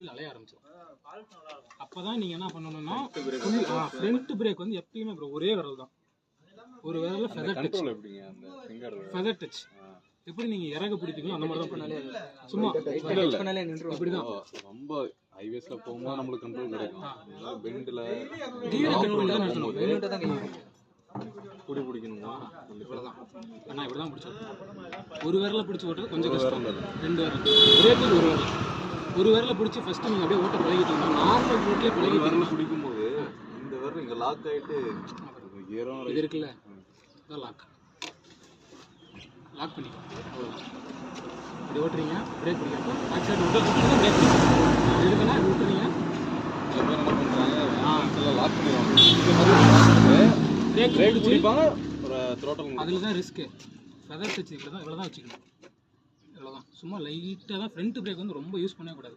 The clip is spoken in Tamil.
அலைய ஆரம்பிச்சிடும். அப்பதான் நீங்க என்ன பண்ணணும்னா ஃப்ரண்ட் பிரேக் வந்து எப்பயுமே ஒரே விரல் தான், ஒரு விரல்ல ஃபெதர் டச். ஃபெதர் டச் எப்படி நீங்க இறக பிடிப்பீங்களோ அந்த மாதிரி தான் பண்ணாலே சும்மா இப்படிதான். ரொம்ப ஹைவேஸ்ல போகும்போது நம்மளுக்கு கண்ட்ரோல் கிடைக்கும். பெண்ட்ல கீழ கண்ட்ரோல் தான் நடத்தணும். புடி பிடிக்கணுமா இவ்வளவுதான். நான் இப்படிதான் பிடிச்சேன். ஒரு விரல பிடிச்சி ஓட்டுறது கொஞ்சம் கஷ்டம். ரெண்டு விரல் பிரேக்கில் ஒரு விரல பிடிச்சி ஃபர்ஸ்ட் நீங்க அப்படியே ஓட்ட பழகிட்டீங்கன்னா நார்மல் ரோட்லயே பழகி விரல பிடிக்கும் போது இந்த விரல் இங்க லாக் ஆயிட்டு இது இருக்குல்ல இதான் லாக் பண்ணிக்கலாம். அவ்வளோதான். இப்படி ஓட்டுறீங்க, பிரேக் பிடிக்கிறப்போ பேக் சைடு விட்டு பிரேக் இருக்குன்னா விட்டுறீங்க. சில பேர் என்ன பண்றாங்க லாக் பண்ணிடுவாங்க, பிரேக் பிடிப்பாங்க ஒரு த்ரோட்டல். அதில் தான் ரிஸ்க்கு. ஃபெதர் டச் இவ்வளோ தான் வச்சுக்கணும். இவ்வளோதான். சும்மா லைட்டாக தான் ஃப்ரண்ட் பிரேக் வந்து ரொம்ப யூஸ் பண்ணவே கூடாது.